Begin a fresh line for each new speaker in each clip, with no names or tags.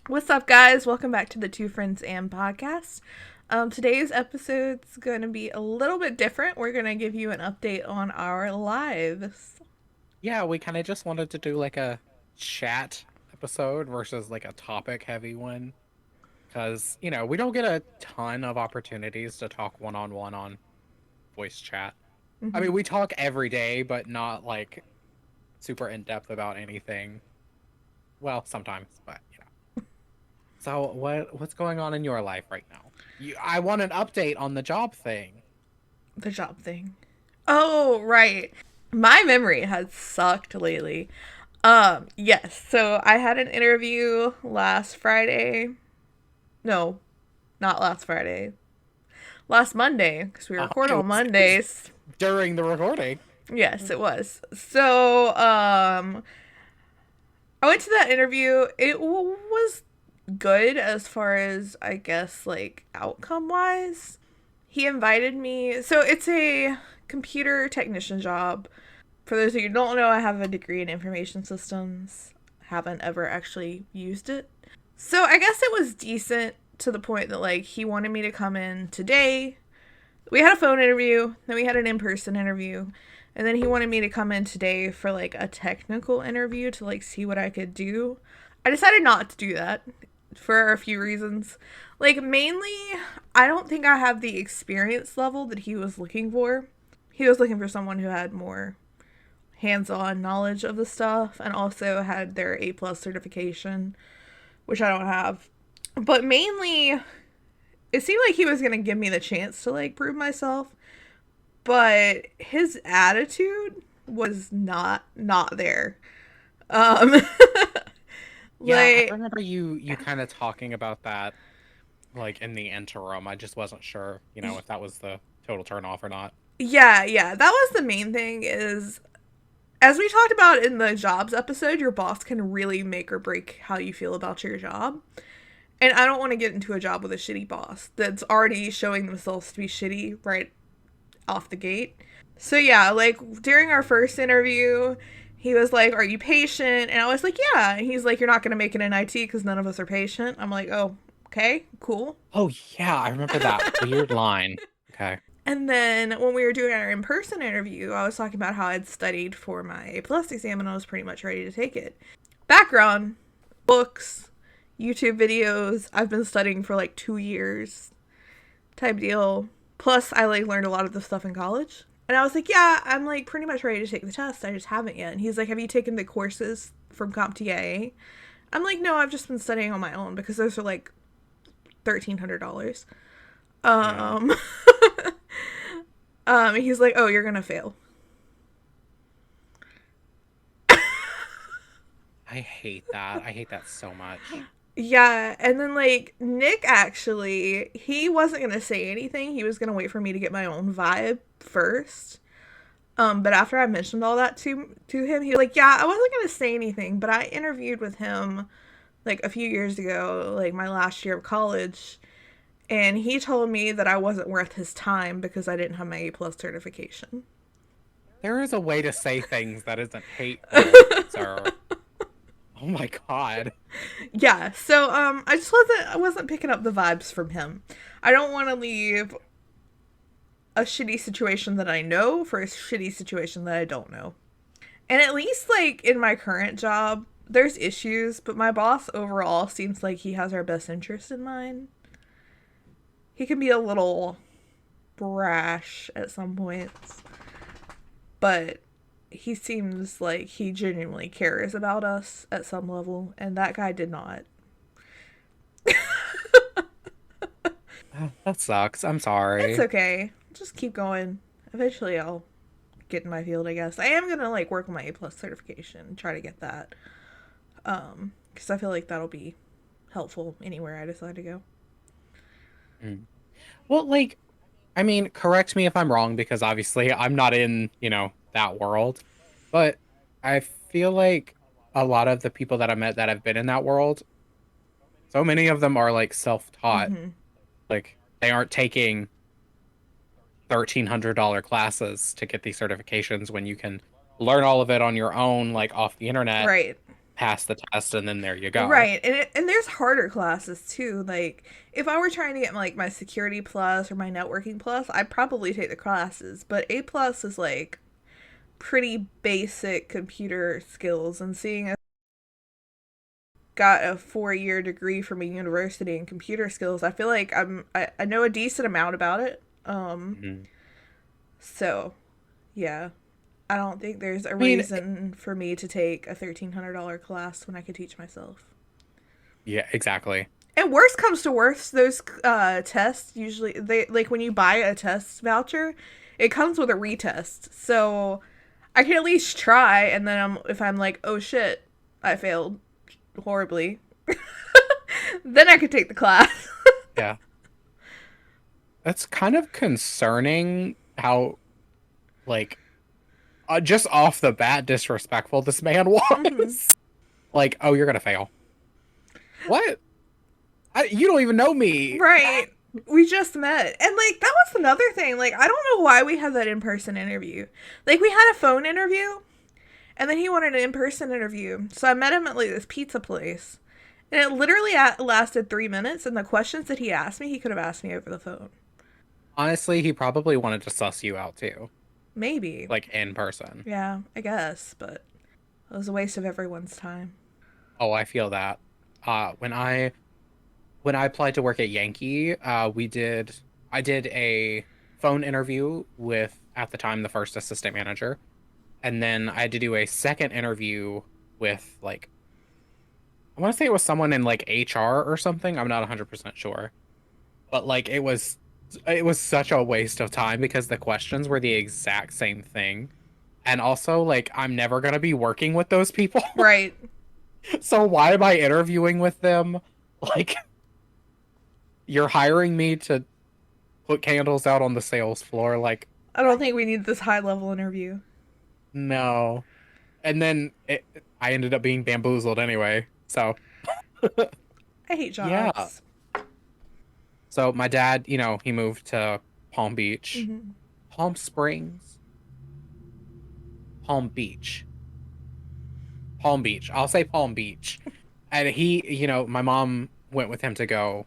What's up, guys? Welcome back to the Two Friends and podcast. Today's episode's going to be a little bit different. We're going to give you an update on our lives.
Yeah, we kind of just wanted to do like a chat episode versus like a topic heavy one. Because, we don't get a ton of opportunities to talk one on one on voice chat. I
hmm
mean, we talk every day, but not like super in depth about anything. Well, sometimes, but. So what's going on in your life right now? I want an update on the job thing.
The job thing. Oh, right. My memory has sucked lately. Yes. So I had an interview last Friday. No, not last Friday. Last Monday, because we record
It
on
was
Mondays.
during the recording.
Yes, it was. So, I went to that interview. It was good as far as, I guess, like outcome wise. He invited me. So it's a computer technician job. For those of you who don't know, I have a degree in information systems. Haven't ever actually used it. So I guess it was decent to the point that like he wanted me to come in today. We had a phone interview, then we had an in-person interview, and then he wanted me to come in today for like a technical interview to like see what I could do. I decided not to do that for a few reasons. Like, mainly, I don't think I have the experience level that he was looking for. He was looking for someone who had more hands-on knowledge of the stuff and also had their A plus certification, which I don't have. But mainly, it seemed like he was gonna give me the chance to like prove myself, but his attitude was not there. Um,
Yeah, I
like
remember you kind of talking about that like in the interim. I just wasn't sure, if that was the total turn off or not.
yeah, that was the main thing. Is as we talked about in the jobs episode, your boss can really make or break how you feel about your job. And I don't want to get into a job with a shitty boss that's already showing themselves to be shitty right off the gate. So yeah, like during our first interview, he was like, "Are you patient?" And I was like, "Yeah." And he's like, "You're not going to make it in IT because none of us are patient." I'm like, "Oh, okay, cool."
Oh yeah, I remember that weird line. Okay.
And then when we were doing our in person interview, I was talking about how I'd studied for my A plus exam and I was pretty much ready to take it. Background, books, YouTube videos. I've been studying for like 2 years type deal. Plus, I like learned a lot of the stuff in college. And I was like, yeah, I'm like pretty much ready to take the test. I just haven't yet. And he's like, have you taken the courses from CompTIA? I'm like, no, I've just been studying on my own because those are like $1,300.
Yeah.
Um, he's like, oh, you're gonna fail.
I hate that. I hate that so much.
Yeah, and then like Nick actually, he wasn't gonna say anything. He was gonna wait for me to get my own vibe first. But after I mentioned all that to him, he was like, "Yeah, I wasn't gonna say anything, but I interviewed with him like a few years ago, like my last year of college, and he told me that I wasn't worth his time because I didn't have my A plus certification."
There is a way to say things that isn't hateful, sir. Oh my God.
Yeah, so I wasn't picking up the vibes from him. I don't want to leave a shitty situation that I know for a shitty situation that I don't know. And at least like in my current job, there's issues, but my boss overall seems like he has our best interest in mind. He can be a little brash at some points, but he seems like he genuinely cares about us at some level, and that guy did not.
That sucks. I'm
It's
sorry.
okay. Just keep going. Eventually I'll get in my field, I guess. I am gonna like work on my A plus certification and try to get that. Because I feel like that'll be helpful anywhere I decide to go.
Mm. Well, like, I mean, correct me if I'm wrong because obviously I'm not in, that world. But I feel like a lot of the people that I met that have been in that world, so many of them are like self-taught.
Mm-hmm.
Like they aren't taking $1,300 classes to get these certifications when you can learn all of it on your own, like off the internet.
Right.
pass the test, and then there you go.
Right, and there's harder classes too. Like if I were trying to get like my security plus or my networking plus, I'd probably take the classes. But A plus is like pretty basic computer skills, and seeing as I got a 4 year degree from a university in computer skills, I feel like I know a decent amount about it.
Mhm.
So yeah, I don't think there's a
I mean,
reason for me to take a $1,300 class when I could teach myself.
yeah, exactly.
And worst comes to worst, those tests usually they like when you buy a test voucher, it comes with a retest. So I can at least try, and then if I'm like, oh shit, I failed horribly, then I could take the class.
Yeah. That's kind of concerning how, like, just off the bat, disrespectful this man
Hmm.
was. Like, oh, you're gonna fail. What? You don't even know me.
Right. We just met. And like that was another thing. Like I don't know why we had that in-person interview. Like we had a phone interview and then he wanted an in-person interview. So I met him at like this pizza place. And it literally lasted 3 minutes, and the questions that he asked me, he could have asked me over the phone.
Honestly, he probably wanted to suss you out too,
Maybe.
like in person.
Yeah, I guess, but it was a waste of everyone's time.
Oh, I feel that. When I applied to work at Yankee, I did a phone interview with at the time the first assistant manager, and then I had to do a second interview with like I want to say it was someone in like HR or something. I'm not 100% sure. But like it was such a waste of time because the questions were the exact same thing. And also like I'm never going to be working with those people.
Right.
So why am I interviewing with them? Like you're hiring me to put candles out on the sales floor like
I don't think we need this high level interview.
no. And then I ended up being bamboozled anyway. So,
I hate
yeah.
jobs.
So my dad, he moved to Palm Beach,
Hmm.
Palm Springs, Palm Beach, Palm Beach. I'll say Palm Beach. And my mom went with him to go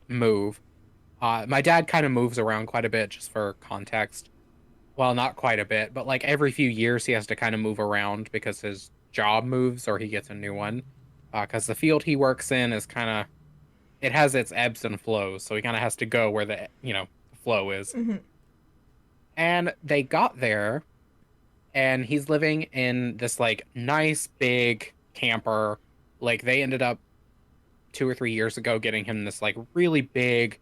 move. My dad kind of moves around quite a bit just for context. Well, not quite a bit, but like every few years he has to kind of move around because his job moves or he gets a new one. Because the field he works in is kind of, it has its ebbs and flows. So he kind of has to go where the flow is.
Hmm.
And they got there and he's living in this like nice big camper. Like they ended up 2 or 3 years ago getting him this like really big,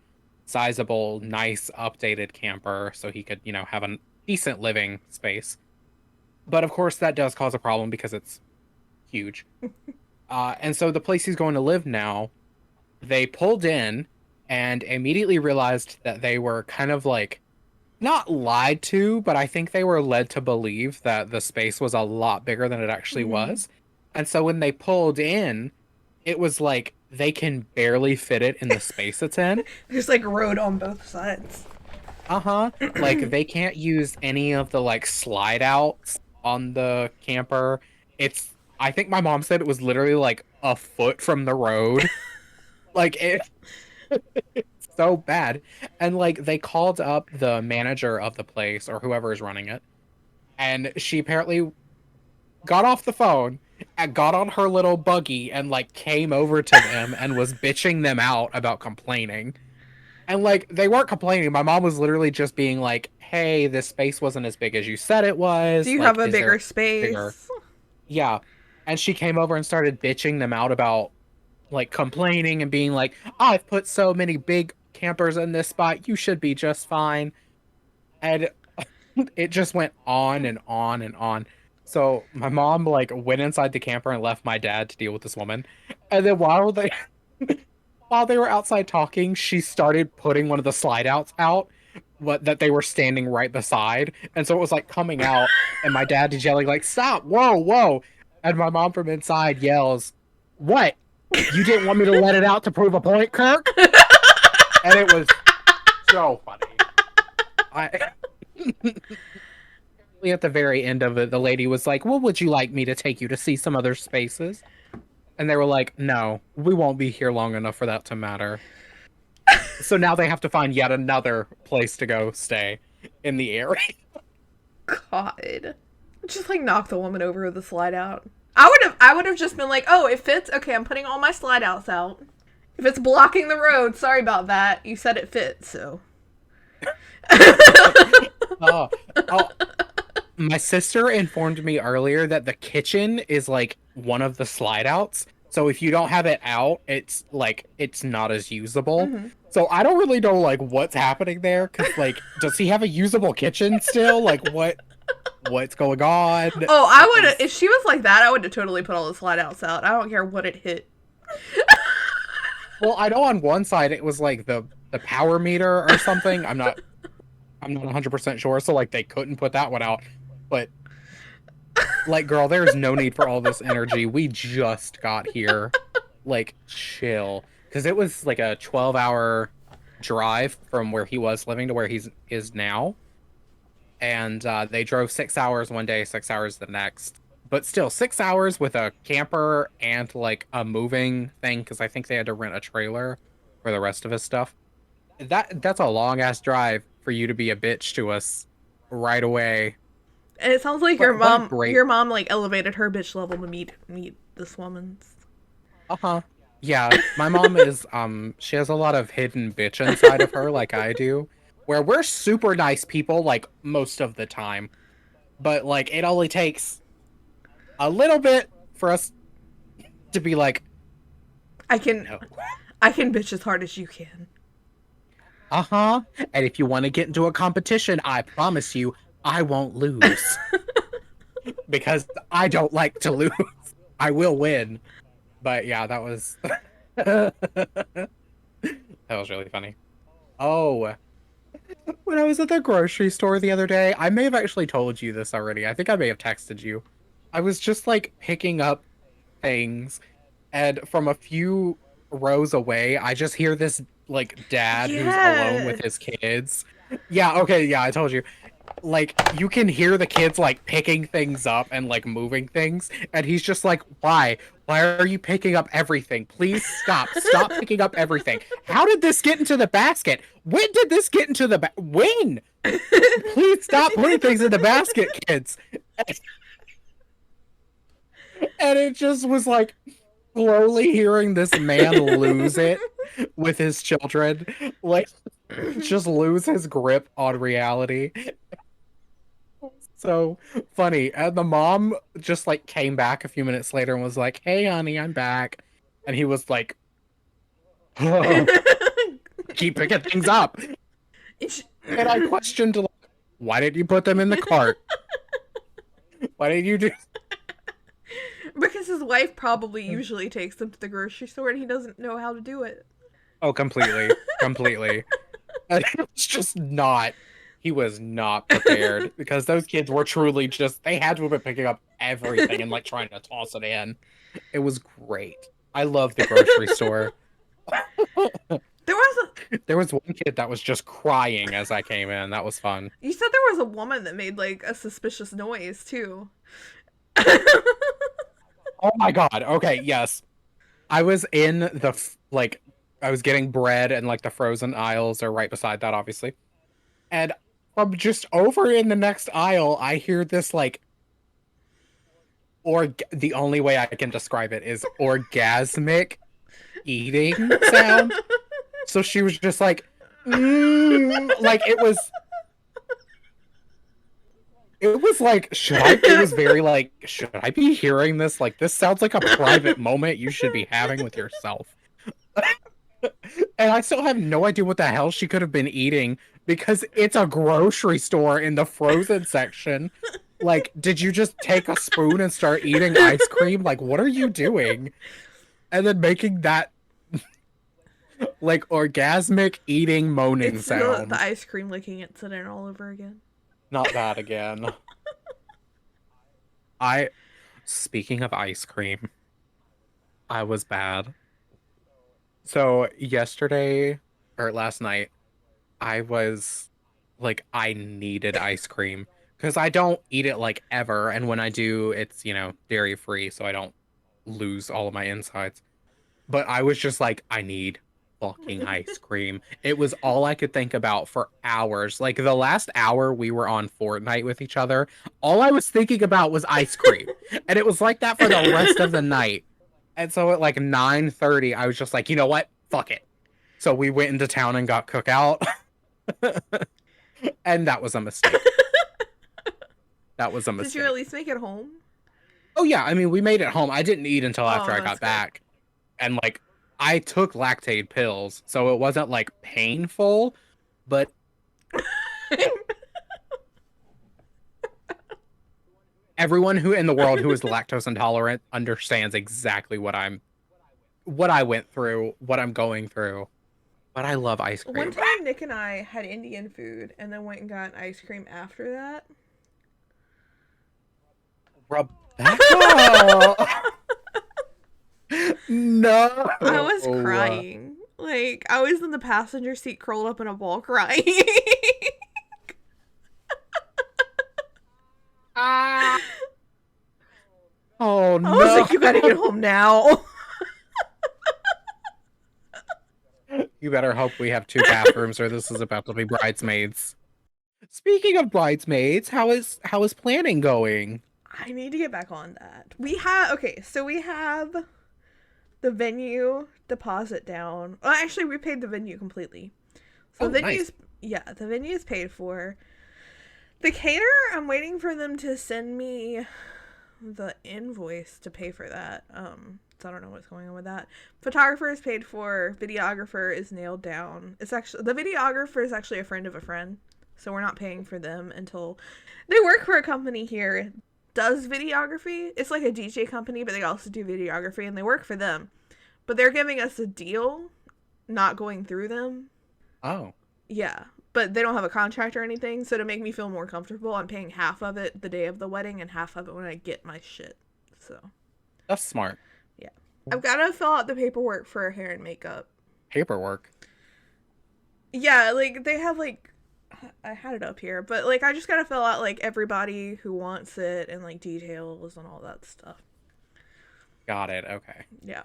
sizable, nice updated camper so he could, have a decent living space. But of course that does cause a problem because it's huge. And so the place he's going to live now, they pulled in and immediately realized that they were kind of like not lied to, but I think they were led to believe that the space was a lot bigger than it actually
Hmm.
was. And so when they pulled in, it was like they can barely fit it in the space it's in.
There's like road on both sides.
Uh-huh. Like they can't use any of the like slide outs on the camper. I think my mom said it was literally like a foot from the road. Like it's so bad. And like they called up the manager of the place or whoever is running it, and she apparently got off the phone and got on her little buggy and like came over to them and was bitching them out about complaining. And like they weren't complaining. My mom was literally just being like, "Hey, this space wasn't as big as you said it
Do
was.
you have
Like,
a
is there
bigger
bigger?"
space?
Yeah. And she came over and started bitching them out about like complaining and being like, I've put so many big campers in this spot. You should be just fine. And it just went on and on and on. So my mom like went inside the camper and left my dad to deal with this woman. And then while they were outside talking, she started putting one of the slide outs out what that they were standing right beside. And so it was like coming out and my dad is yelling like, "Stop. Whoa, whoa." And my mom from inside yells, "What? You didn't want me to let it out to prove a point, Kirk?" And it was so funny. I at the very end of it, the lady was like, "Well, would you like me to take you to see some other spaces?" And they were like, no, we won't be here long enough for that to matter. So now they have to find yet another place to go stay in the area.
God. Just like knock the woman over with the slide out. I would have just been like, oh, it fits? Okay, I'm putting all my slide outs out. If it's blocking the road, sorry about that. You said it fits, so.
Oh, oh, my sister informed me earlier that the kitchen is like one of the slide outs. So if you don't have it out, it's like it's not as usable.
Mm-hmm.
So I don't really know like what's happening there because like does he have a usable kitchen still? Like what's going on?
Oh, I
It
would have,
was
if she was like that, I would have totally put all the slide outs out. I don't care what it hit.
well, I know on one side it was like the power meter or something. I'm not 100% sure. So like they couldn't put that one out. But like girl, there's no need for all this energy. We just got here. Like chill. Because it was like a 12-hour drive from where he was living to where he's is now. And they drove 6 hours one day, 6 hours the next. But still, 6 hours with a camper and like a moving thing, because I think they had to rent a trailer for the rest of his stuff. That's a long ass drive for you to be a bitch to us right away.
And it sounds like
But what a great.
your mom like elevated her bitch level to meet this woman's.
Uh-huh. Yeah, my mom is she has a lot of hidden bitch inside of her like I do, where we're super nice people like most of the time, but like it only takes a little bit for us to be like,
I can
no.
I can bitch as hard as you can.
Uh-huh. And if you want to get into a competition, I promise you I won't lose because I don't like to lose. I will win. But yeah, that was that was really funny. Oh, when I was at the grocery store the other day, I may have actually told you this already. I think I may have texted you. I was just like picking up things, and from a few rows away, I just hear this like dad who's alone with his
Yes.
kids. Yeah, okay, yeah, I told you. Like you can hear the kids like picking things up and like moving things, and he's just like, why are you picking up everything? Please stop picking up everything. How did this get into the basket? When did this get into the when? Please stop putting things in the basket, kids. And it just was like slowly hearing this man lose it with his children, like just lose his grip on reality. So funny. And the mom just like came back a few minutes later and was like, "Hey, honey, I'm back." And he was like, "Oh, keep picking things up." And I questioned, like, "Why didn't you put them in the cart? Why didn't you do?"
Because his wife probably usually takes them to the grocery store and he doesn't know how to do it.
Oh, completely, completely. And it was just not. He was not prepared because those kids were truly just. They had to have been picking up everything and like trying to toss it in. It was great. I love the grocery store.
There was
There was one kid that was just crying as I came in. That was fun.
you said there was a woman that made like a suspicious noise too.
Oh my god. Okay, yes. I was in the like I was getting bread and like the frozen aisles are right beside that obviously. And from just over in the next aisle, I hear this like or the only way I can describe it is orgasmic eating sound. So she was just like like it was like it was very like should I be hearing this? Like this sounds like a private moment you should be having with yourself. And I still have no idea what the hell she could have been eating because it's a grocery store in the frozen section. Like, did you just take a spoon and start eating ice cream? Like, what are you doing? And then making that like orgasmic eating moaning
It's the
sound.
ice cream licking incident all over again.
Not that again. I speaking of ice cream, I was bad. So yesterday or last night, I was like I needed ice cream because I don't eat it like ever, and when I do, it's dairy free, so I don't lose all of my insides. But I was just like, I need fucking ice cream. It was all I could think about for hours. Like the last hour we were on Fortnite with each other, all I was thinking about was ice cream. And it was like that for the rest of the night. And so at like 9:30, I was just like, you know what? Fuck it. So we went into town and got cookout. And that was a mistake. That was a
Did you
mistake.
at least make it home?
Oh yeah, I mean we made it home. I didn't eat until after I
That's
got back. And like I took Lactaid pills, so it wasn't like painful, but
good.
everyone who in the world who is lactose intolerant understands exactly what I went through, what I'm going through. But I love ice cream.
One time Nick and I had Indian food and then went and got ice cream after that.
Rebecca! No.
I was crying. Like, I was in the passenger seat curled up in a ball crying.
Ah. Oh no.
I was like, you gotta get home now.
You better hope we have 2 bathrooms or this is about to be Bridesmaids. Speaking of Bridesmaids, how is planning going?
I need to get back on that. We have the venue deposit down. Well, actually, we paid the venue completely. So the venue's the venue is paid for. The caterer, I'm waiting for them to send me the invoice to pay for that. So I don't know what's going on with that. Photographer is paid for. Videographer is nailed down. It's actually the videographer is actually a friend of a friend, so we're not paying for them until they work for a company here. Does videography. It's like a DJ company, but they also do videography, and they work for them. But they're giving us a deal, not going through them.
Oh.
Yeah, but they don't have a contract or anything, so to make me feel more comfortable, I'm paying half of it the day of the wedding and half of it when I get my shit. So.
That's smart.
Yeah. I've got to fill out the paperwork for hair and makeup.
Paperwork?
Yeah, like, they have, like, I had it up here, but like I just gotta fill out like everybody who wants it and like details and all that stuff.
Got it. Okay.
Yeah.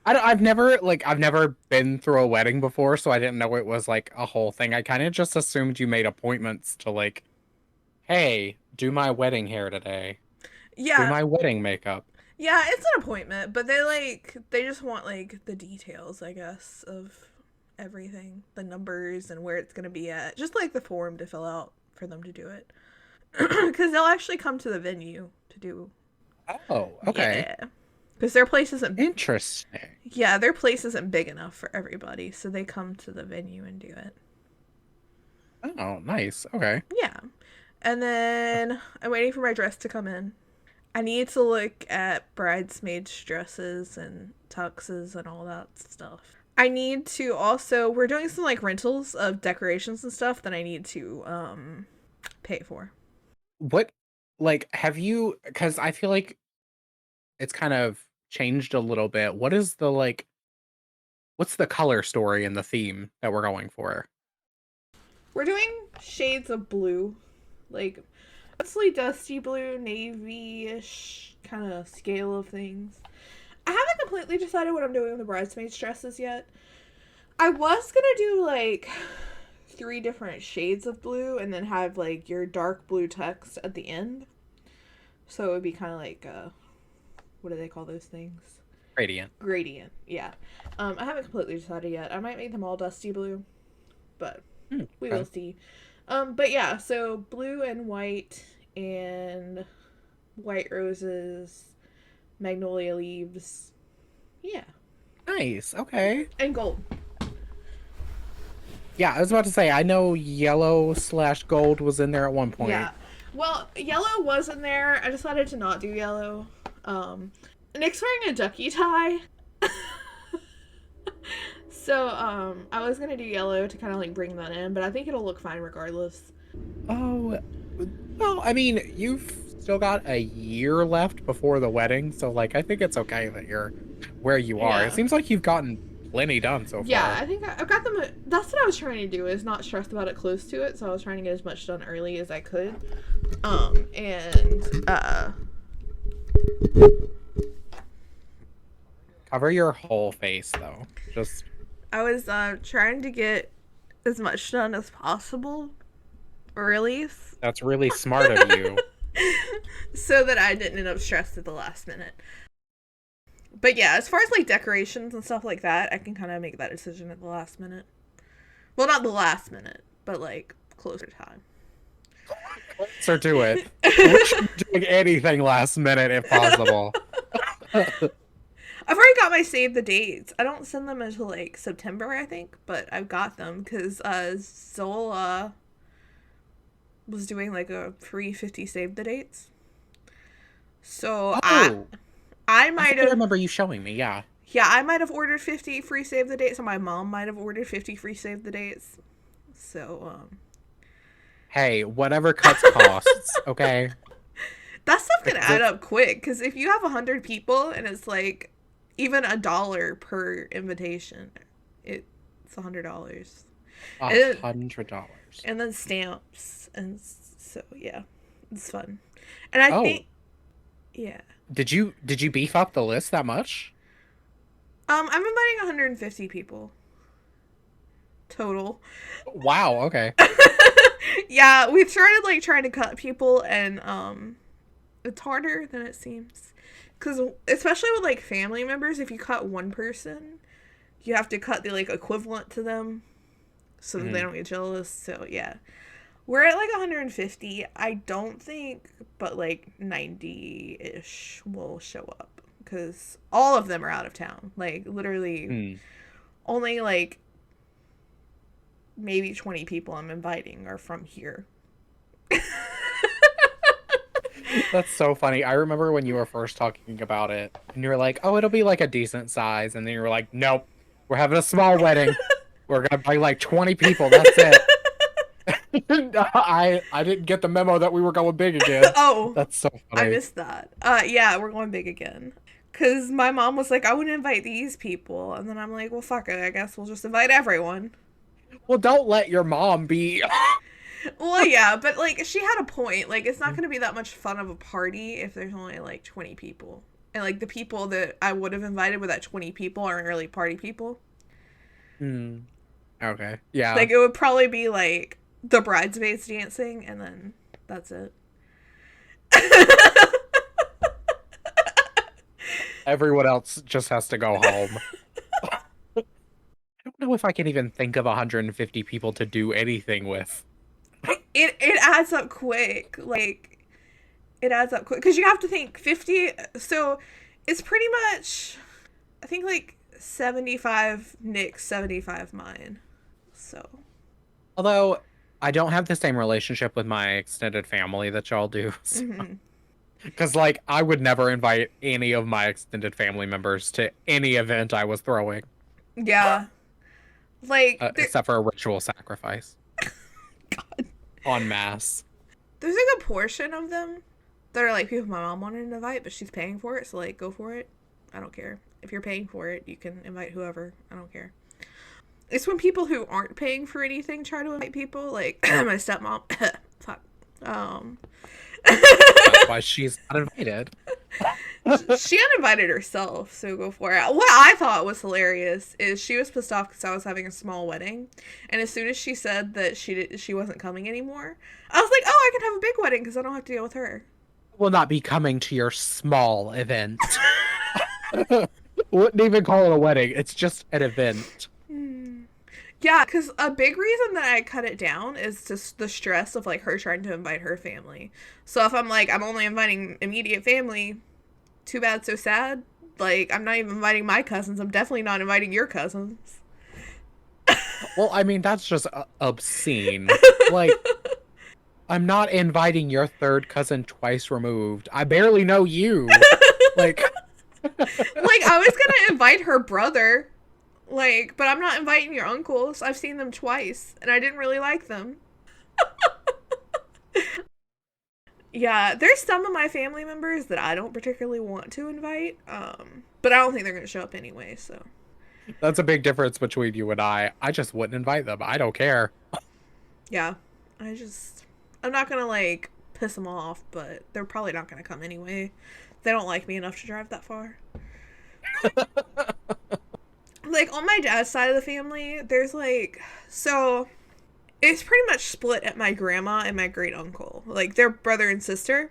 I've never been through a wedding before, so I didn't know it was like a whole thing. I kind of just assumed you made appointments to like, hey, do my wedding hair today.
Yeah.
Do my wedding makeup.
Yeah, it's an appointment, but they just want like the details, I guess, of everything, the numbers and where it's going to be at, just like the form to fill out for them to do it. Because they'll actually come to the venue to do.
Oh, okay.
Yeah, because their place isn't
interesting.
Yeah, their place isn't big enough for everybody, so they come to the venue and do it.
Oh, nice. Okay.
Yeah, and then I'm waiting for my dress to come in. I need to look at bridesmaids' dresses and tuxes and all that stuff. I need to also, we're doing some like rentals of decorations and stuff that I need to pay for.
What, like, have you, because I feel like it's kind of changed a little bit. What is the like, what's the color story and the theme that we're going for?
We're doing shades of blue, like mostly dusty blue, navy-ish kind of scale of things. I haven't completely decided what I'm doing with the bridesmaids' dresses yet. I was gonna do like 3 different shades of blue and then have like your dark blue tux at the end. So it would be kind of like, what do they call those things? Gradient, yeah. I haven't completely decided yet. I might make them all dusty blue, but we will see. But yeah, so blue and white roses, magnolia leaves. Yeah.
Nice. Okay.
And gold.
Yeah, I was about to say, I know yellow/gold was in there at one point.
Yeah. Well, yellow was in there. I decided to not do yellow. Nick's wearing a ducky tie. So, I was gonna do yellow to kind of like bring that in, but I think it'll look fine regardless.
Oh, well, I mean, you've still got a year left before the wedding, so like, I think it's okay that you're where you are. It seems like you've gotten plenty done so far.
Yeah, I think I've got them. That's what I was trying to do, is not stress about it close to it, so I was trying to get as much done early as I could.
Cover your whole face though. Just
I was trying to get as much done as possible early
that's really smart of you.
so that I didn't end up stressed at the last minute. But yeah, as far as like decorations and stuff like that, I can kind of make that decision at the last minute. Well, not the last minute, but like closer time.
Closer to it. We should be doing anything last minute if possible.
I've already got my save the dates. I don't send them until like September, I think, but I've got them because Zola was doing like a free 50 save the dates. So
Oh,
I
I
might
think I
have,
remember you showing me. Yeah.
yeah, I might have ordered 50 free save the dates, or my mom might have ordered 50 free save the dates. So
Hey, whatever cuts costs. Okay.
that stuff can
Because
add
it's
up quick because if you have 100 people and it's like even $1 per invitation, it's $100.
$100.
And then stamps, and so yeah, it's fun. And I
Oh,
think, yeah,
did you beef up the list that much?
I'm inviting 150 people total.
Wow. Okay.
Yeah, we've started like trying to cut people, and it's harder than it seems, because especially with like family members, if you cut one person, you have to cut the like equivalent to them so that they
Mhm.
don't get jealous. So yeah, we're at like 150. I don't think, but like 90-ish will show up because all of them are out of town. Like literally
Hmm.
only like maybe 20 people I'm inviting are from here.
That's so funny. I remember when you were first talking about it, and you were like, "Oh, it'll be like a decent size," and then you were like, "Nope, we're having a small wedding. We're gonna bring like 20 people. That's it." I didn't get the memo that we were going big again.
Oh,
That's so
I
funny.
missed that. Yeah, we're going big again. Cause my mom was like, I wouldn't invite these people, and then I'm like, well, fuck it. I guess we'll just invite everyone.
Well, don't let your mom be.
Well, yeah, but like she had a point. Like it's not going to be that much fun of a party if there's only like 20 people. And like the people that I would have invited with that 20 people aren't really party people.
Hmm. Okay. Yeah.
Like it would probably be like the bridesmaids dancing and then that's it.
Everyone else just has to go home. I don't know if I can even think of 150 people to do anything with.
It adds up quick. Like it adds up quick cuz you have to think 50, so it's pretty much I think like 75 Nick's, 75 mine. So
Although I don't have the same relationship with my extended family that y'all do.
mhm.
Because, like, I would never invite any of my extended family members to any event I was throwing,
Yeah. Like
except for a ritual sacrifice en masse.
there's a good portion of them that are like people my mom wanted to invite, but she's paying for it, so like go for it. I don't care. If you're paying for it, you can invite whoever. I don't care. It's when people who aren't paying for anything try to invite people, like my stepmom. Fuck. Um
That's why she's not invited.
she uninvited herself, so go for it. What I thought was hilarious is she was pissed off because I was having a small wedding, and as soon as she said that she wasn't coming anymore, I was like, oh, I can have a big wedding because I don't have to deal with her.
Will not be coming to your small event. Wouldn't even call it a wedding. It's just an event.
Yeah, because a big reason that I cut it down is just the stress of like her trying to invite her family. So if I'm like, I'm only inviting immediate family, too bad, so sad. Like, I'm not even inviting my cousins. I'm definitely not inviting your cousins.
Well, I mean, that's just obscene. Like, I'm not inviting your third cousin twice removed. I barely know you. Like,
Like, I was gonna invite her brother, like, but I'm not inviting your uncles. I've seen them twice, and I didn't really like them. Yeah, there's some of my family members that I don't particularly want to invite, but I don't think they're gonna show up anyway, so.
that's a big difference between you and I. I just wouldn't invite them. I don't care.
Yeah, I'm not gonna, like, piss them off, but they're probably not gonna come anyway. They don't like me enough to drive that far. Like, on my dad's side of the family, there's like, so it's pretty much split at my grandma and my great uncle. Like, they're brother and sister.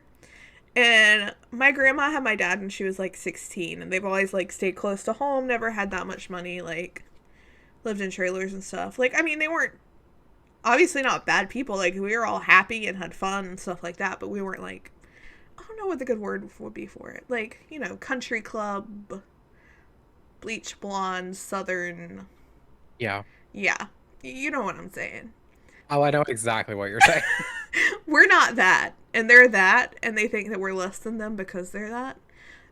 And my grandma had my dad when she was like 16, and they've always like stayed close to home, never had that much money, like lived in trailers and stuff. Like, I mean, they weren't obviously not bad people. Like, we were all happy and had fun and stuff like that, but we weren't like, I don't know what the good word would be for it. Like, you know, country club, bleach blonde, southern.
Yeah.
Yeah. You know what I'm saying.
Oh, I know exactly what you're saying.
We're not that, and they're that, and they think that we're less than them because they're that.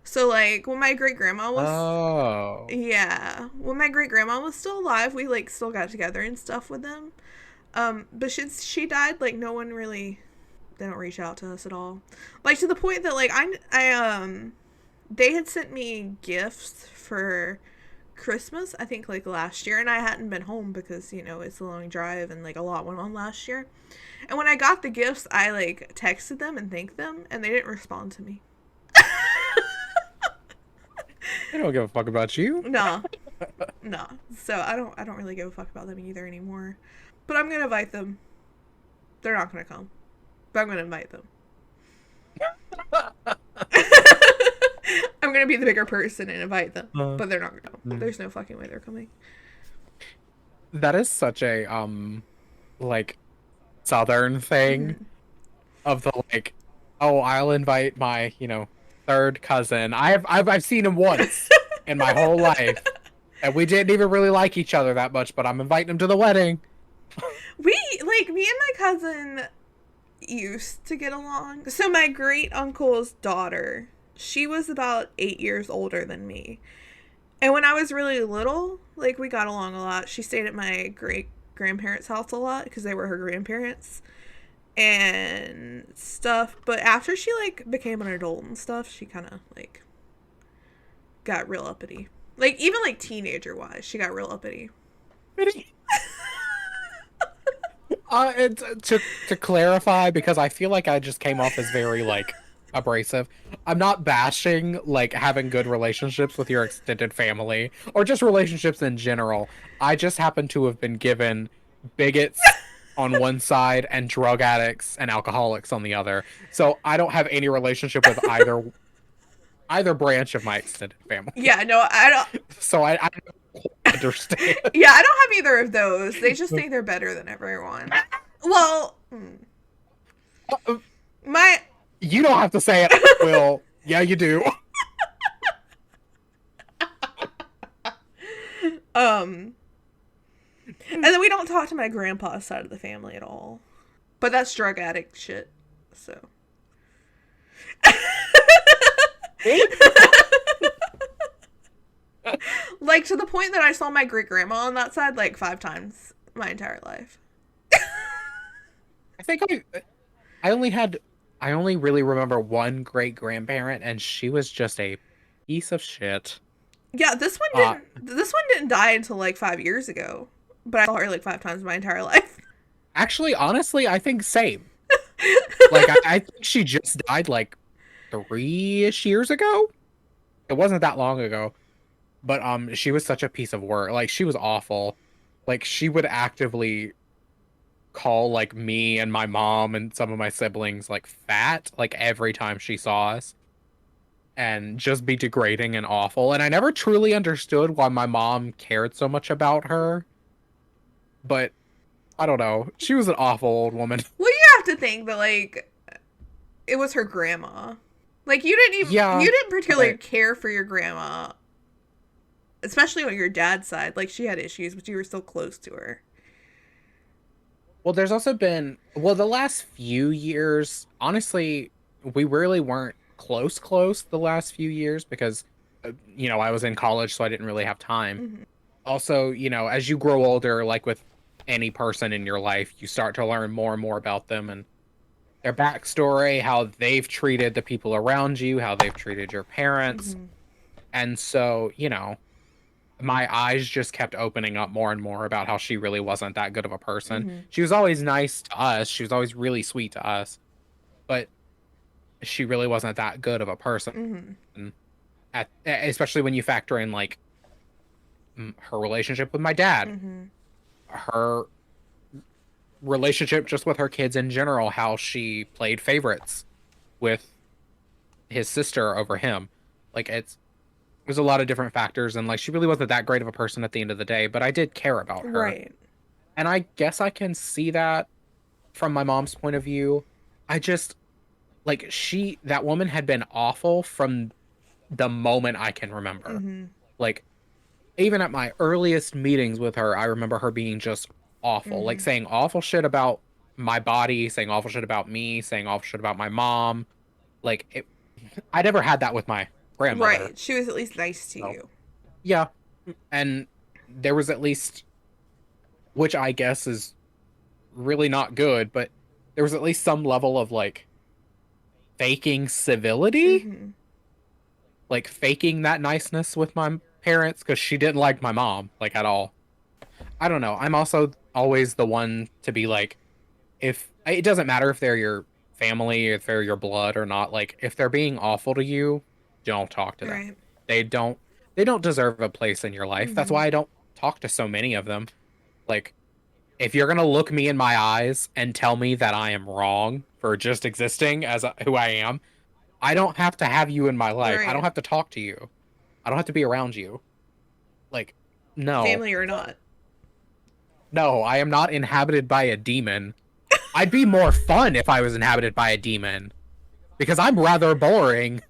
So, like, when my great grandma was,
Oh.
yeah, when my great grandma was still alive, we like still got together and stuff with them. But since she died, like, no one really, they don't reach out to us at all. Like, to the point that like they had sent me gifts for Christmas, I think like last year, and I hadn't been home because, you know, it's a long drive and like a lot went on last year. And when I got the gifts, I like texted them and thanked them, and they didn't respond to me.
I don't give a fuck about you.
No. No. So I don't really give a fuck about them either anymore. But I'm gonna invite them. They're not gonna come. But I'm gonna invite them. I'm gonna be the bigger person and invite them. But they're not gonna come. There's no fucking way they're coming.
That is such a like southern thing of the like, oh, I'll invite my, you know, third cousin. I've seen him once in my whole life. And we didn't even really like each other that much, but I'm inviting him to the wedding.
We, like, me and my cousin used to get along. So my great uncle's daughter, she was about 8 years older than me. And when I was really little, like, we got along a lot. She stayed at my great grandparents' house a lot because they were her grandparents and stuff. But after she, like, became an adult and stuff, she kind of, like, got real uppity. Like, even, like, teenager-wise, she got real uppity.
And to clarify, because I feel like I just came off as very, like, abrasive. I'm not bashing, like, having good relationships with your extended family, or just relationships in general. I just happen to have been given bigots on one side and drug addicts and alcoholics on the other. So I don't have any relationship with either branch of my extended family.
Yeah, no, I don't.
So I don't understand.
Yeah, I don't have either of those. They just think they're better than everyone. Well, my...
You don't have to say it, Will. Yeah, you do.
And then we don't talk to my grandpa's side of the family at all. But that's drug addict shit, so. Like, to the point that I saw my great grandma on that side like 5 times my entire life.
I think I only really remember one great grandparent, and she was just a piece of shit.
Yeah, this one didn't die until like 5 years ago. But I saw her like 5 times my entire life.
Actually, honestly, I think same. Like, I think she just died like 3-ish years ago. It wasn't that long ago. But she was such a piece of work. Like, she was awful. Like, she would actively call like me and my mom and some of my siblings like fat, like, every time she saw us. And just be degrading and awful. And I never truly understood why my mom cared so much about her. But I don't know. She was an awful old woman.
Well, you have to think that, like, it was her grandma. Like, you didn't particularly care for your grandma, especially on your dad's side. Like, she had issues, but you were still close to her.
Well, there's also been, the last few years, honestly, we really weren't close the last few years because, you know, I was in college, so I didn't really have time.
Mm-hmm.
Also, you know, as you grow older, like with any person in your life, you start to learn more and more about them and their backstory, how they've treated the people around you, how they've treated your parents.
Mm-hmm.
And so, you know, my eyes just kept opening up more and more about how she really wasn't that good of a person.
Mm-hmm.
She was always nice to us. She was always really sweet to us. But she really wasn't that good of a person.
Mm-hmm.
especially when you factor in like her relationship with my dad,
Mm-hmm.
her relationship just with her kids in general, how she played favorites with his sister over him. Like there's a lot of different factors, and like she really wasn't that great of a person at the end of the day, but I did care about her.
Right.
And I guess I can see that from my mom's point of view. I just like that woman had been awful from the moment I can remember.
Mm-hmm.
Like even at my earliest meetings with her, I remember her being just awful, like
Mm-hmm.
saying awful shit about my body, saying awful shit about me, saying awful shit about my mom. I never had that with my grandmother.
Right. She was at least nice to
So
you.
yeah, and there was at least, which I guess is really not good, but there was at least some level of like faking civility,
Mm-hmm.
like faking that niceness with my parents because she didn't like my mom like at all. I don't know. I'm also always the one to be like, if it doesn't matter if they're your family, if they're your blood or not, like if they're being awful to you, don't talk to them.
Right.
They don't they don't deserve a place in your life. That's
Mm-hmm.
why I don't talk to so many of them. Like if you're gonna look me in my eyes and tell me that I am wrong for just existing as who I am, I don't have to have you in my life. I don't
Right.
have to talk to you. I don't have to be around you. Like, no,
Family or not.
no, I am not inhabited by a demon. I'd be more fun if I was inhabited by a demon because I'm rather boring.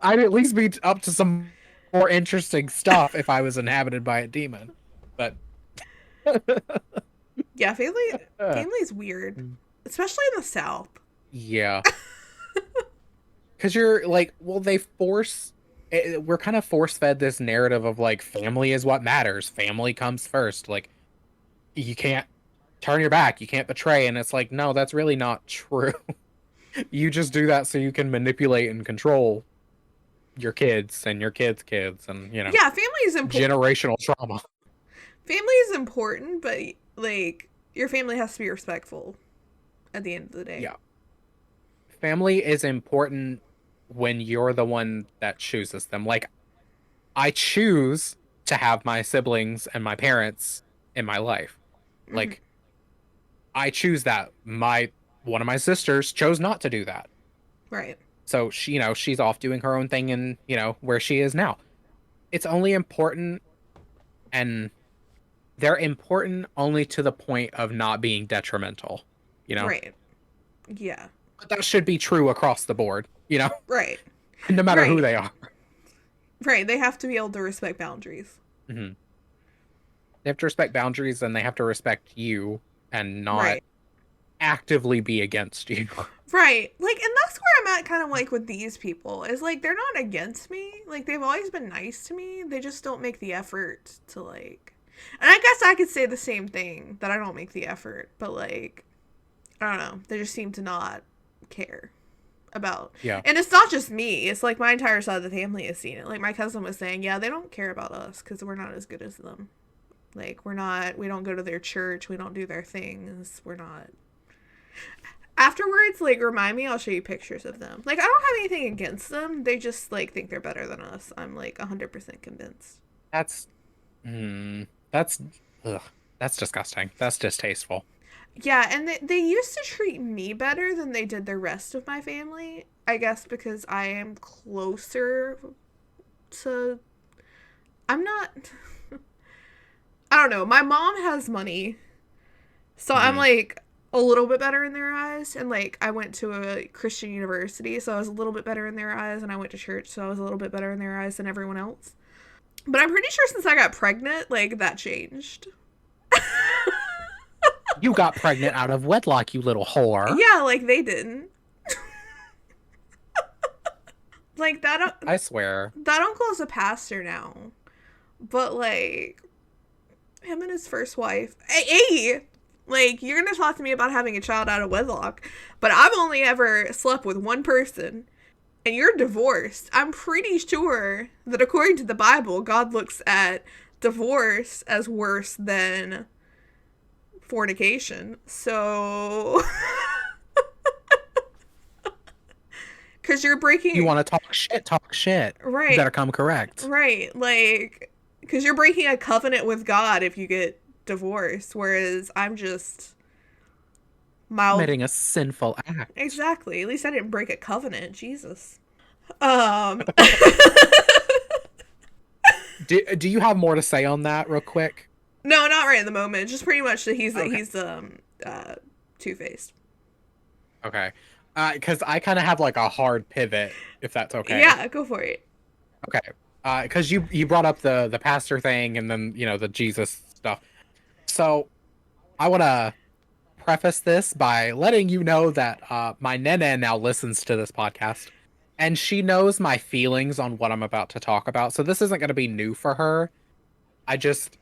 I'd at least be up to some more interesting stuff if I was inhabited by a demon. But
Yeah, family
uh,
family's weird. Especially in the South.
yeah, because you're like, well, we're kind of force fed this narrative of like family is what matters. Family comes first. Like you can't turn your back, you can't betray, and it's like, no, that's really not true. You just do that so you can manipulate and control your kids and your kids' kids, and
Yeah, family is important.
generational trauma.
Family is important, but like your family has to be respectful at the end of the day.
Yeah, family is important when you're the one that chooses them. Like I choose to have my siblings and my parents in my life.
Mm-hmm.
Like I choose that. My one of my sisters chose not to do that.
Right.
So she, she's off doing her own thing and, where she is now. It's only important and they're important only to the point of not being detrimental, you know?
Right. Yeah.
But that should be true across the board,
Right.
no matter who
Right.
they are.
Right. They have to be able to respect boundaries.
Hmm. They have to respect boundaries and they have to respect you and not
Right.
actively be against you.
Right. Like, and that's where I'm at kind of like with these people is like, they're not against me. Like, they've always been nice to me. They just don't make the effort to like, and I guess I could say the same thing that I don't make the effort, but like, I don't know. They just seem to not care about,
Yeah.
and it's not just me. It's like my entire side of the family has seen it. Like, my cousin was saying, yeah, they don't care about us because we're not as good as them. Like, we don't go to their church. We don't do their things. We're not. Afterwards, like, remind me, I'll show you pictures of them. Like, I don't have anything against them. They just, like, think they're better than us. I'm, like, 100% convinced.
That's that's ugh, that's disgusting. That's distasteful.
Yeah, and they used to treat me better than they did the rest of my family. I guess because I am closer to. I'm not. I don't know. My mom has money. So I'm,
Hmm.
like, a little bit better in their eyes. And, like, I went to a Christian university, so I was a little bit better in their eyes. And I went to church, so I was a little bit better in their eyes than everyone else. But I'm pretty sure since I got pregnant, like, that changed.
You got pregnant out of wedlock, you little whore.
Yeah, like, they didn't. Like,
I swear.
that uncle is a pastor now. But, like, him and his first wife. Hey, like, you're gonna talk to me about having a child out of wedlock, but I've only ever slept with one person, and you're divorced. I'm pretty sure that according to the Bible, God looks at divorce as worse than fornication. So Because you're
You
breaking,
want to talk shit, talk shit. You
right,
better come correct.
right, like, because you're breaking a covenant with God if you get divorced, whereas I'm just mild.
Committing a sinful act.
Exactly. At least I didn't break a covenant. Jesus. Um.
Do you have more to say on that real quick?
No, not right at the moment. Just pretty much that
Okay.
he's uh two faced.
Okay. Because I kind of have like a hard pivot, if that's okay.
Yeah, go for it.
Okay. Because you brought up the pastor thing and then the Jesus stuff. So I want to preface this by letting you know that my nene now listens to this podcast, and she knows my feelings on what I'm about to talk about. So this isn't going to be new for her. I just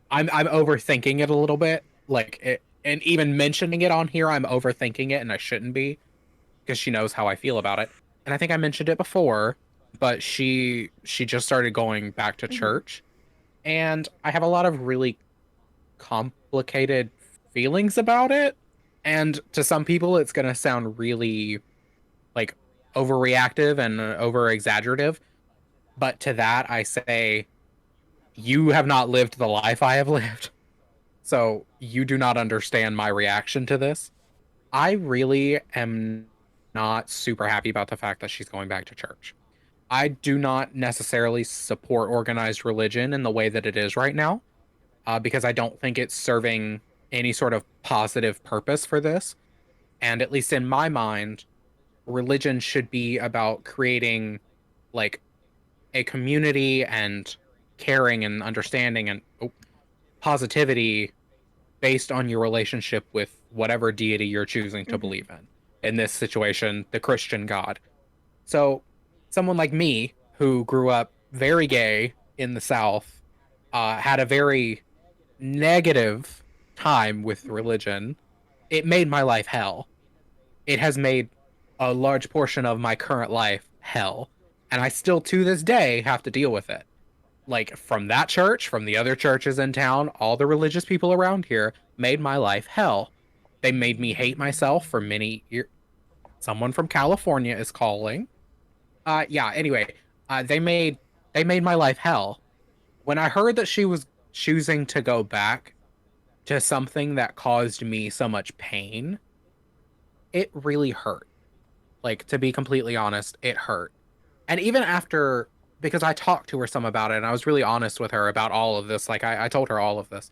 I'm overthinking it a little bit, like it, and even mentioning it on here, I'm overthinking it, and I shouldn't be because she knows how I feel about it. And I think I mentioned it before, but she just started going back to
Hmm.
church, and I have a lot of really complicated feelings about it. And to some people, it's going to sound really like overreactive and over exaggerative. But to that, I say, you have not lived the life I have lived. So you do not understand my reaction to this. I really am not super happy about the fact that she's going back to church. I do not necessarily support organized religion in the way that it is right now, because I don't think it's serving any sort of positive purpose for this. And at least in my mind, religion should be about creating like a community and caring and understanding and positivity based on your relationship with whatever deity you're choosing to
Hmm.
believe in. In this situation, the Christian God. So, someone like me who grew up very gay in the South, had a very negative time with religion. It made my life hell. It has made a large portion of my current life hell. And I still, to this day, have to deal with it. Like, from that church, from the other churches in town, all the religious people around here made my life hell. They made me hate myself for many years. Someone from California is calling. Yeah, anyway, uh, they made they made my life hell. When I heard that she was choosing to go back to something that caused me so much pain, it really hurt. Like, to be completely honest, it hurt. And even after, because I talked to her some about it and I was really honest with her about all of this, like I told her all of this,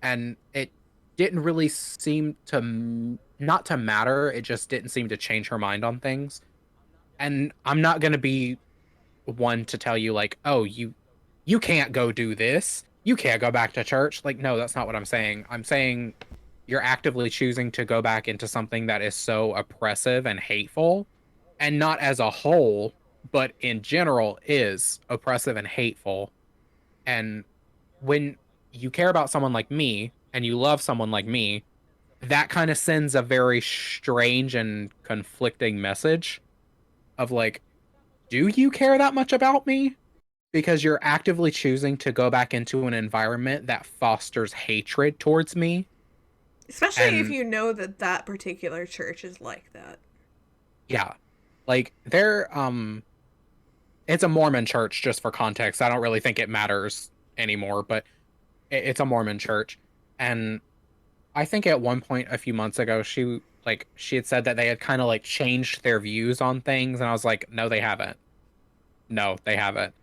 and it didn't really seem to not to matter. It just didn't seem to change her mind on things. And I'm not going to be one to tell you like, oh, you can't go do this. You can't go back to church. Like, no, that's not what I'm saying. I'm saying you're actively choosing to go back into something that is so oppressive and hateful, and not as a whole, but in general is oppressive and hateful. And when you care about someone like me and you love someone like me, that kind of sends a very strange and conflicting message of like, do you care that much about me? Because you're actively choosing to go back into an environment that fosters hatred towards me.
Especially if
And
you know that that particular church is like that.
yeah, like it's a Mormon church, just for context. I don't really think it matters anymore, but it's a Mormon church. And I think at one point a few months ago, she had said that they had kind of like changed their views on things. And I was like, no, they haven't. No, they haven't.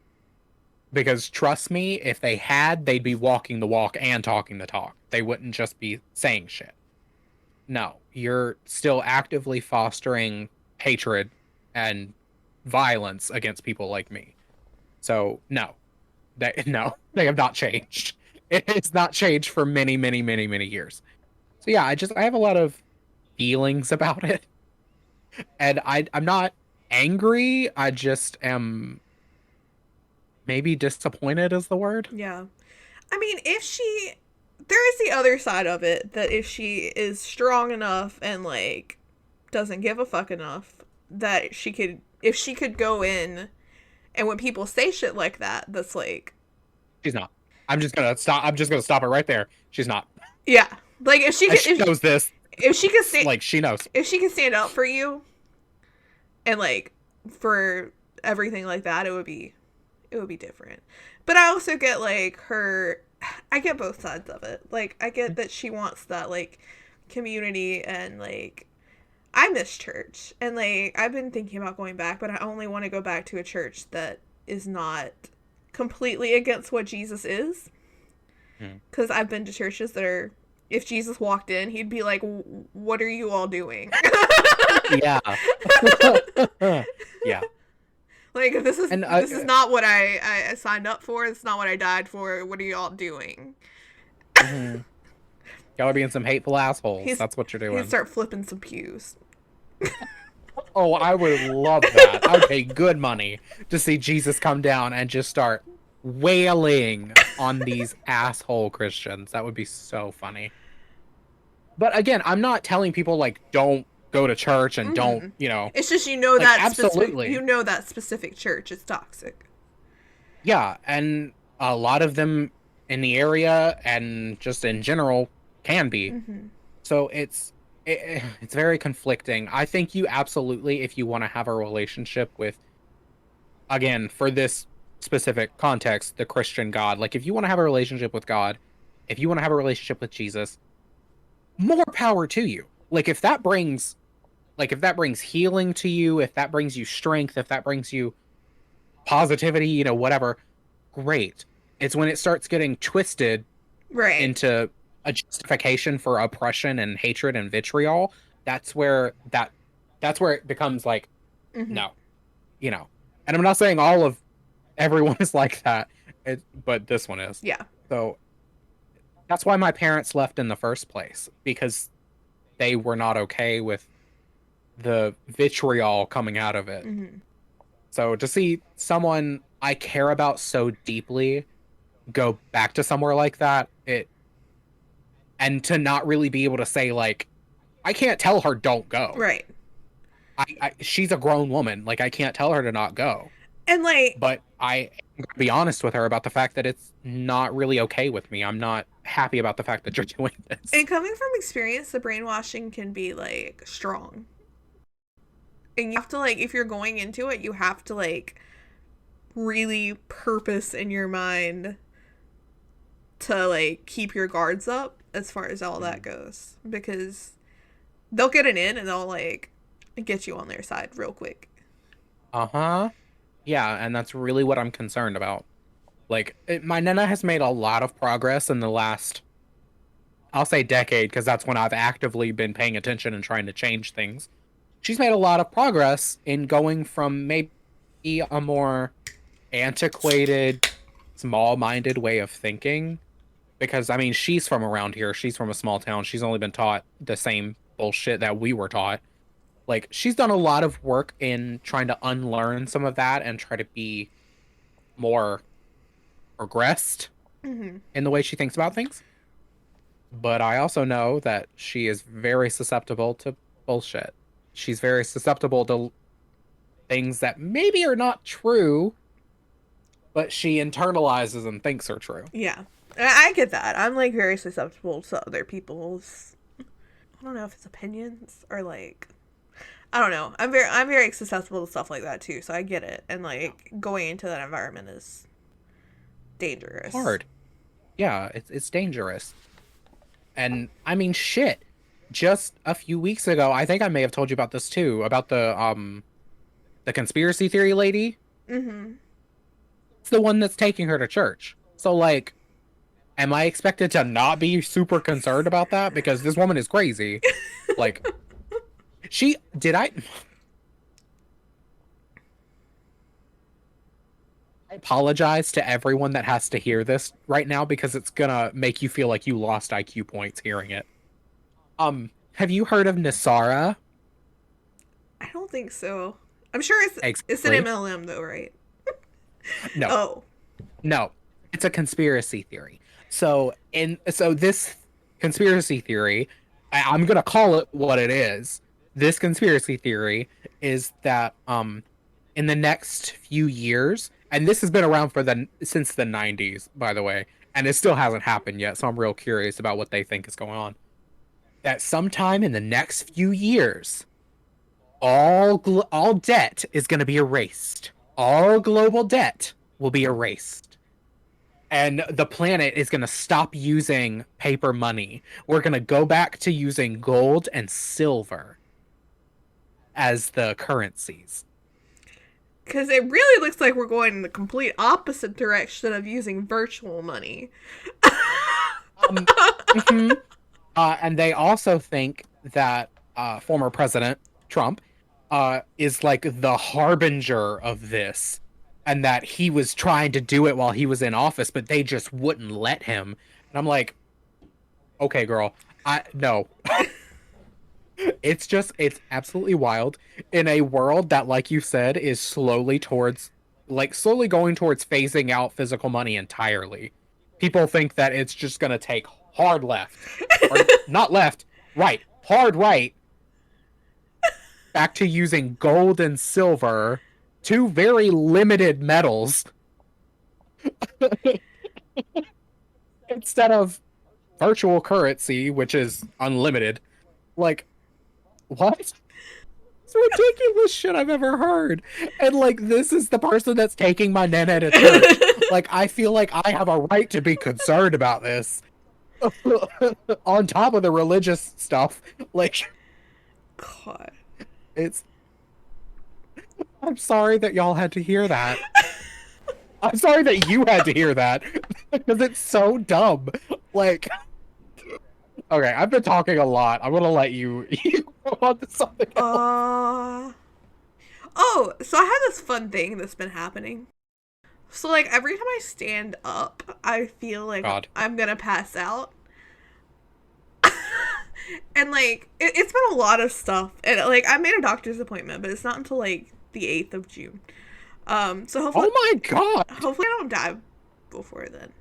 Because trust me, if they had, they'd be walking the walk and talking the talk. They wouldn't just be saying shit. No, you're still actively fostering hatred and violence against people like me. So no, no, they have not changed. It has not changed for many, many, many, many years. So yeah, I have a lot of feelings about it, and I'm not angry. I just am maybe disappointed is the word.
Yeah. I mean, if she, there is the other side of it that if she is strong enough and like doesn't give a fuck enough that she could, if she could go in and when people say shit like that, that's like,
She's not. I'm just gonna stop. I'm just gonna stop it right there. She's not.
yeah, like if she
And
could,
she knows this.
if she could stand,
Like she knows.
if she can stand up for you, And like for everything like that, it would be different. But I also get like her I get both sides of it. Like I get that she wants that like community and like I miss church. And like I've been thinking about going back, but I only want to go back to a church that is not completely against what Jesus is. Cuz I've been to churches that are if Jesus walked in, he'd be like, "What are you all doing?"
Yeah. Yeah.
Like
And
this is not what I signed up for. It's not what I died for. What are y'all doing?
mhm. Y'all are being some hateful assholes.
He's
That's what you're
he'd
doing.
start flipping some pews.
Oh, I would love that. I would pay good money to see Jesus come down and just start wailing on these asshole Christians. That would be so funny. But again, I'm not telling people like don't go to church and don't,
Mm-hmm.
you know,
It's just you know
like
that specific
absolutely.
church is toxic.
Yeah, and a lot of them in the area and just in general can be.
Mm-hmm.
So it's very conflicting. I think you absolutely, if you want to have a relationship with, again, for this specific context, the Christian God, like if you want to have a relationship with God, if you want to have a relationship with Jesus, more power to you. Like if that brings healing to you, if that brings you strength, if that brings you positivity, you know, whatever, great. It's when it starts getting twisted
Right.
into a justification for oppression and hatred and vitriol, that's where that's where it becomes like
Mm-hmm.
no, you know. And I'm not saying all of everyone is like that, but this one is.
Yeah.
So that's why my parents left in the first place because they were not okay with the vitriol coming out of it.
Mm-hmm.
So to see someone I care about so deeply go back to somewhere like that, it and to not really be able to say like I can't tell her don't go.
Right.
She's a grown woman. Like I can't tell her to not go.
And like
But I am gonna be honest with her about the fact that it's not really okay with me. I'm not happy about the fact that you're doing this.
and coming from experience, the brainwashing can be like strong. And you have to like if you're going into it, you have to like really purpose in your mind to like keep your guards up as far as all that goes because they'll get it in and they'll like get you on their side real quick.
Uh-huh. Yeah, and that's really what I'm concerned about. Like my nana has made a lot of progress in the last I'll say decade because that's when I've actively been paying attention and trying to change things. She's made a lot of progress in going from maybe a more antiquated, small-minded way of thinking. Because, I mean, she's from around here. She's from a small town. She's only been taught the same bullshit that we were taught. Like, she's done a lot of work in trying to unlearn some of that and try to be more progressed
Mm-hmm.
in the way she thinks about things. But I also know that she is very susceptible to bullshit. She's very susceptible to things that maybe are not true, but she internalizes and thinks are true.
Yeah. I get that. I'm like very susceptible to other people's I don't know if it's opinions or like I don't know. I'm very susceptible to stuff like that too, so I get it. And like going into that environment is dangerous.
Hard. Yeah, it's dangerous. And I mean shit. Just a few weeks ago, I think I may have told you about this too, about the conspiracy theory lady.
Mm-hmm.
It's the one that's taking her to church. So like am I expected to not be super concerned about that because this woman is crazy? Like she did I apologize to everyone that has to hear this right now because it's gonna make you feel like you lost IQ points hearing it. Have you heard of Nasara?
I don't think so. I'm sure it's an
Exactly.
MLM though, right?
No,
Oh.
no. It's a conspiracy theory. So this conspiracy theory, I'm gonna call it what it is. This conspiracy theory is that in the next few years, and this has been around for the since the 90s, by the way, and it still hasn't happened yet, so I'm real curious about what they think is going on. That sometime in the next few years, all debt is going to be erased. All global debt will be erased. And the planet is going to stop using paper money. We're going to go back to using gold and silver as the currencies.
Because it really looks like we're going in the complete opposite direction of using virtual money.
Um, mhm. And they also think that former President Trump is like the harbinger of this, and that he was trying to do it while he was in office, but they just wouldn't let him. And I'm like, okay, girl, I no. It's absolutely wild in a world that, like you said, is slowly going towards phasing out physical money entirely. People think that it's just gonna take hard left, or not left, right, hard right, back to using gold and silver, two very limited metals, instead of virtual currency, which is unlimited. Like, what? It's ridiculous shit I've ever heard. And like, this is the person that's taking my nana to church. Like, I feel like I have a right to be concerned about this. On top of the religious stuff. Like,
God.
it's. I'm sorry that y'all had to hear that. I'm sorry that you had to hear that. Because it's so dumb. Like. Okay, I've been talking a lot. I'm gonna let you, you go on to something else.
Oh, so I have this fun thing that's been happening. So, like, every time I stand up, I feel like
God.
I'm gonna pass out. And, like, it's been a lot of stuff. And, like, I made a doctor's appointment, but it's not until, like, the 8th of June. So hopefully...
Oh my God!
Hopefully I don't die before then.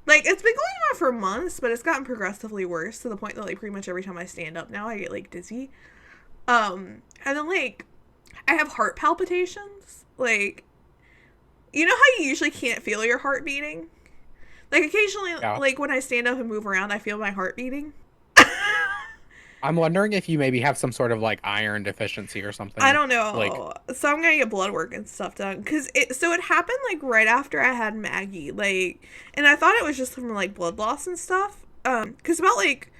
Like, it's been going on for months, but it's gotten progressively worse to the point that, like, pretty much every time I stand up now, I get, like, dizzy. And then, like, I have heart palpitations. Like, you know how you usually can't feel your heart beating? Like, occasionally,
Yeah.
like, when I stand up and move around, I feel my heart beating.
I'm wondering if you maybe have some sort of like iron deficiency or something.
I don't know.
Like,
So I'm gonna get blood work and stuff done. Cause it happened like right after I had Maggie. Like, and I thought it was just from like blood loss and stuff. Cause about like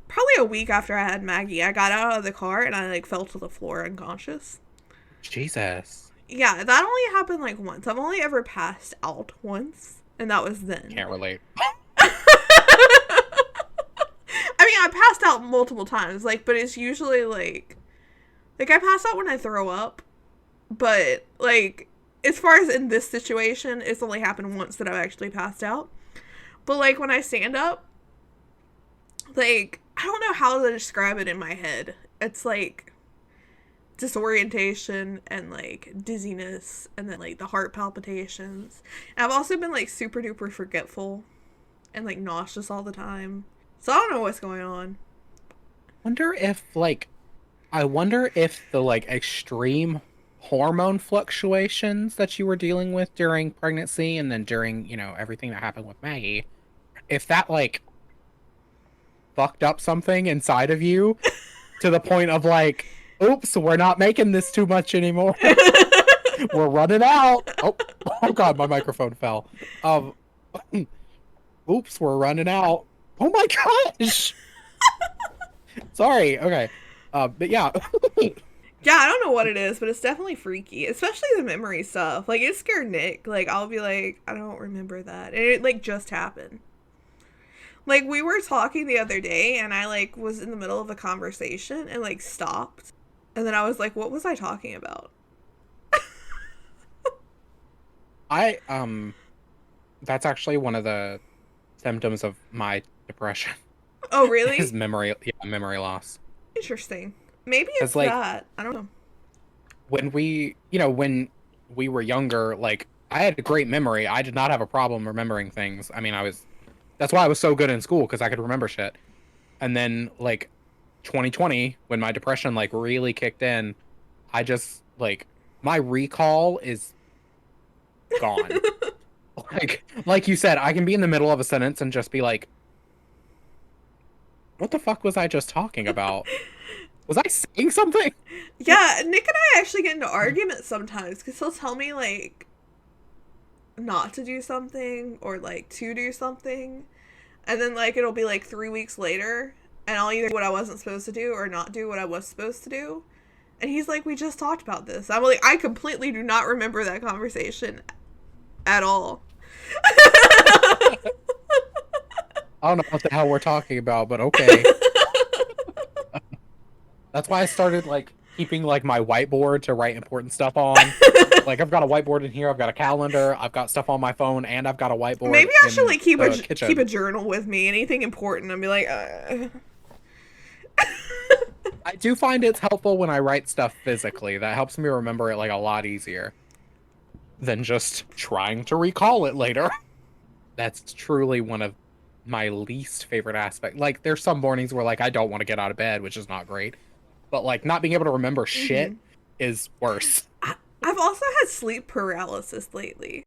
probably a week after I had Maggie, I got out of the car and I like fell to the floor unconscious.
Jesus.
Yeah, that only happened like once. I've only ever passed out once, and that was then.
Can't relate.
I mean, I passed out multiple times, like, but it's usually like I pass out when I throw up, but like as far as in this situation, it's only happened once that I've actually passed out. But like when I stand up, like I don't know how to describe it in my head. It's like disorientation and like dizziness and then like the heart palpitations. And I've also been like super duper forgetful and like nauseous all the time. So I don't know what's going on.
I wonder if the like extreme hormone fluctuations that you were dealing with during pregnancy and then during, everything that happened with Maggie, if that like fucked up something inside of you to the point of like, oops, we're not making this too much anymore. We're running out. Oh God, my microphone fell. Oops, we're running out. Oh my gosh. Sorry. Okay. But yeah.
Yeah, I don't know what it is, but it's definitely freaky, especially the memory stuff. Like, it scared Nick. Like, I'll be like, I don't remember that. And it, like, just happened. Like, we were talking the other day, and I, like, was in the middle of a conversation and, like, stopped. And then I was like, what was I talking about?
That's actually one of the symptoms of my depression.
Oh, really?
Is memory loss.
Interesting. Maybe it's
like,
that. I don't know.
When when we were younger, like, I had a great memory. I did not have a problem remembering things. I mean, that's why I was so good in school, because I could remember shit. And then, like, 2020, when my depression, like, really kicked in, I just, like, my recall is gone. Like you said, I can be in the middle of a sentence and just be like, what the fuck was I just talking about? Was I saying something?
Yeah, Nick and I actually get into arguments sometimes because he'll tell me, like, not to do something or, like, to do something. And then, like, it'll be, like, 3 weeks later, and I'll either do what I wasn't supposed to do or not do what I was supposed to do. And he's like, we just talked about this. I'm like, I completely do not remember that conversation at all.
I don't know what the hell we're talking about, but okay. That's why I started like keeping like my whiteboard to write important stuff on. Like I've got a whiteboard in here, I've got a calendar, I've got stuff on my phone, and I've got a whiteboard.
Maybe I should like keep
kitchen.
a journal with me. Anything important, I'd be like,
I do find it's helpful when I write stuff physically. That helps me remember it like a lot easier than just trying to recall it later. That's truly one of my least favorite aspects. Like there's some mornings where like I don't want to get out of bed, which is not great. But like not being able to remember shit is worse.
I've also had sleep paralysis lately.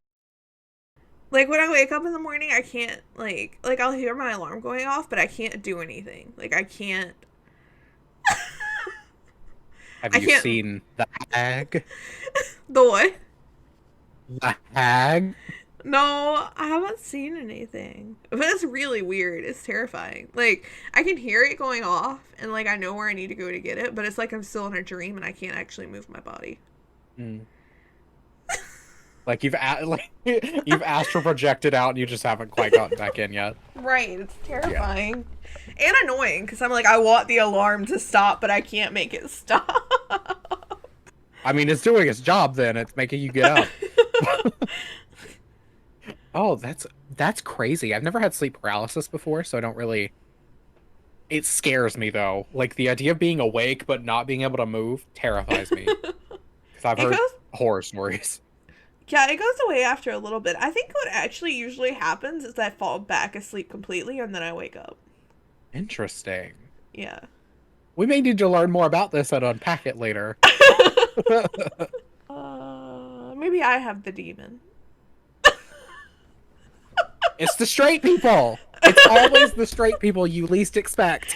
Like when I wake up in the morning, I can't like I'll hear my alarm going off, but I can't do anything. Like I can't.
Have you seen The Hag?
The what?
The Hag?
No, I haven't seen anything. But it's really weird. It's terrifying. Like, I can hear it going off, and, like, I know where I need to go to get it, but it's like I'm still in a dream, and I can't actually move my body.
Mm. Like, you've astral projected out, and you just haven't quite gotten back in yet.
Right. It's terrifying. Yeah. And annoying, because I'm like, I want the alarm to stop, but I can't make it stop.
I mean, it's doing its job, then. It's making you get up. Oh, that's crazy. I've never had sleep paralysis before, so I don't really... It scares me, though. Like, the idea of being awake but not being able to move terrifies me. Because I've heard horror stories.
Yeah, it goes away after a little bit. I think what actually usually happens is I fall back asleep completely, and then I wake up.
Interesting.
Yeah.
We may need to learn more about this and unpack it later.
Maybe I have the demon.
It's the straight people. It's always the straight people you least expect.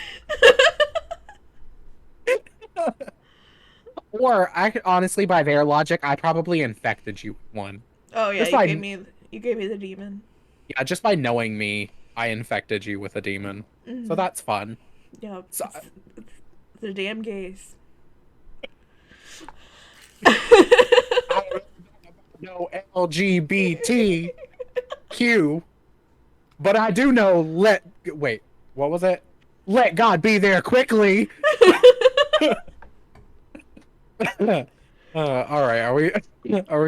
Or, honestly, by their logic, I probably infected you with one.
Oh yeah, you gave me the demon.
Yeah, just by knowing me, I infected you with a demon. Mm-hmm. So that's fun.
Yeah, it's the damn gays.
I don't know LGBTQ. But I do know wait, what was it? Let God be there quickly. All right, are we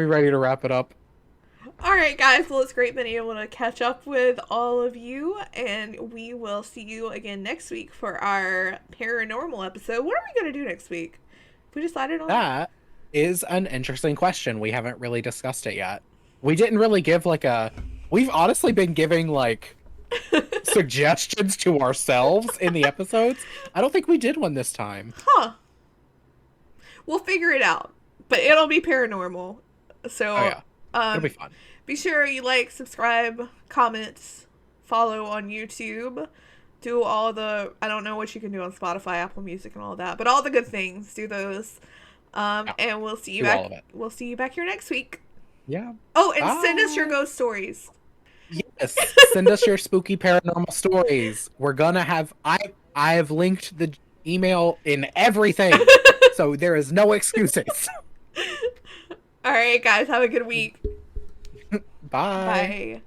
ready to wrap it up?
All right, guys. Well, it's great being able to catch up with all of you, and we will see you again next week for our paranormal episode. What are we gonna do next week? Have we decided on
that? Is an interesting question. We haven't really discussed it yet. We didn't really give like a... We've honestly been giving like suggestions to ourselves in the episodes. I don't think we did one this time.
Huh. We'll figure it out. But it'll be paranormal. So
it'll be fun.
Be sure you like, subscribe, comment, follow on YouTube. Do all the... I don't know what you can do on Spotify, Apple Music, and all that. But all the good things. Do those. And we'll see you back. We'll see you back here next week.
Yeah.
Oh, and send us your ghost stories.
Yes, send us your spooky paranormal stories. We're gonna have... I've linked the email in everything, so there is no excuses.
All right, guys, have a good week.
Bye.
Bye.